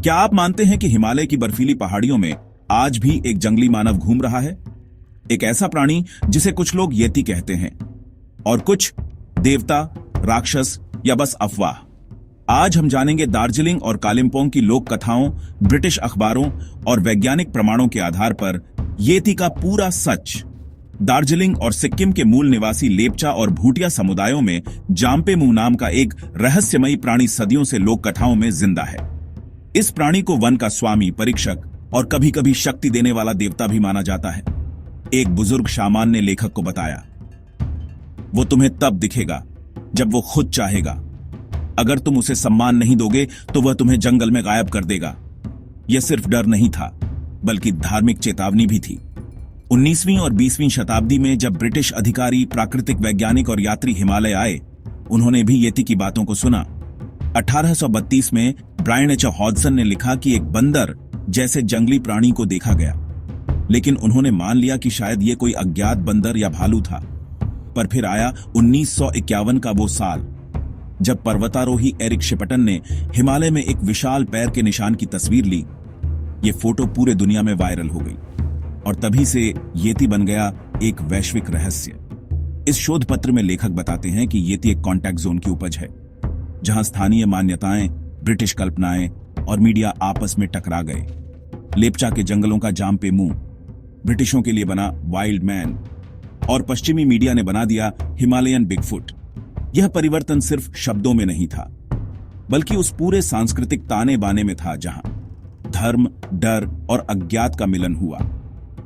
क्या आप मानते हैं कि हिमालय की बर्फीली पहाड़ियों में आज भी एक जंगली मानव घूम रहा है? एक ऐसा प्राणी जिसे कुछ लोग येती कहते हैं और कुछ देवता, राक्षस या बस अफवाह। आज हम जानेंगे दार्जिलिंग और कालिम्पोंग की लोक कथाओं, ब्रिटिश अखबारों और वैज्ञानिक प्रमाणों के आधार पर येती का पूरा सच। दार्जिलिंग और सिक्किम के मूल निवासी लेपचा और भूटिया समुदायों में जाम्पे मुंह नाम का एक रहस्यमयी प्राणी सदियों से लोक कथाओं में जिंदा है। इस प्राणी को वन का स्वामी, परीक्षक और कभी कभी शक्ति देने वाला देवता भी माना जाता है। एक बुजुर्ग शामान ने लेखक को बताया, वो तुम्हें तब दिखेगा जब वो खुद चाहेगा। अगर तुम उसे सम्मान नहीं दोगे तो वह तुम्हें जंगल में गायब कर देगा। यह सिर्फ डर नहीं था, बल्कि धार्मिक चेतावनी भी थी। 19वीं और 20वीं शताब्दी में जब ब्रिटिश अधिकारी, प्राकृतिक वैज्ञानिक और यात्री हिमालय आए, उन्होंने भी येती की बातों को सुना। 1832 में ब्रायन एच हॉडसन ने लिखा कि एक बंदर जैसे जंगली प्राणी को देखा गया, लेकिन उन्होंने मान लिया कि शायद ये कोई अज्ञात बंदर या भालू था। पर फिर आया 1951 का वो साल जब पर्वतारोही एरिक शिपटन ने हिमालय में एक विशाल पैर के निशान की तस्वीर ली। ये फोटो पूरे दुनिया में वायरल हो गई और तभी से येती बन गया एक वैश्विक रहस्य। इस शोध पत्र में लेखक बताते हैं कि येती एक कॉन्टैक्ट जोन की उपज है, जहां स्थानीय मान्यताएं, ब्रिटिश कल्पनाएं और मीडिया आपस में टकरा गए। लेपचा के जंगलों का जाम्पे मुंह ब्रिटिशों के लिए बना वाइल्ड मैन और पश्चिमी मीडिया ने बना दिया हिमालयन बिगफुट। यह परिवर्तन सिर्फ शब्दों में नहीं था, बल्कि उस पूरे सांस्कृतिक ताने बाने में था जहां धर्म, डर और अज्ञात का मिलन हुआ।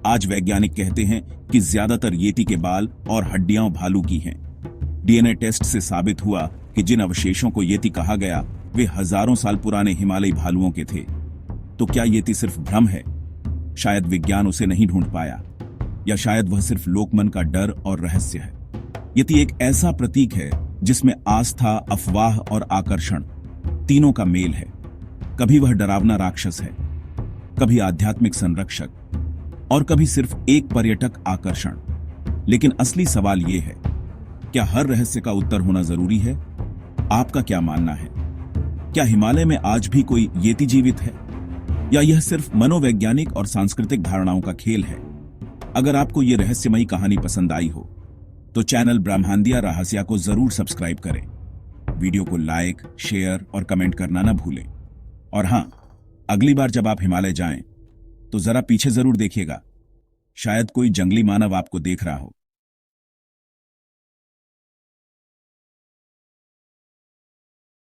आज वैज्ञानिक कहते हैं कि ज्यादातर येती के बाल और हड्डियां भालू की हैं। डीएनए टेस्ट से साबित हुआ कि जिन अवशेषों को येती कहा गया, वे हजारों साल पुराने हिमालयी भालुओं के थे। तो क्या येती सिर्फ भ्रम है? शायद विज्ञान उसे नहीं ढूंढ पाया, या शायद वह सिर्फ लोकमन का डर और रहस्य है। येती एक ऐसा प्रतीक है जिसमें आस्था, अफवाह और आकर्षण तीनों का मेल है। कभी वह डरावना राक्षस है, कभी आध्यात्मिक संरक्षक और कभी सिर्फ एक पर्यटक आकर्षण। लेकिन असली सवाल यह है, क्या हर रहस्य का उत्तर होना जरूरी है? आपका क्या मानना है? क्या हिमालय में आज भी कोई येती जीवित है, या यह सिर्फ मनोवैज्ञानिक और सांस्कृतिक धारणाओं का खेल है? अगर आपको यह रहस्यमयी कहानी पसंद आई हो तो चैनल ब्रह्मांडिया रहस्य को जरूर सब्सक्राइब करें। वीडियो को लाइक, शेयर और कमेंट करना ना भूलें। और हां, अगली बार जब आप हिमालय जाएं तो जरा पीछे जरूर देखिएगा, शायद कोई जंगली मानव आपको देख रहा हो।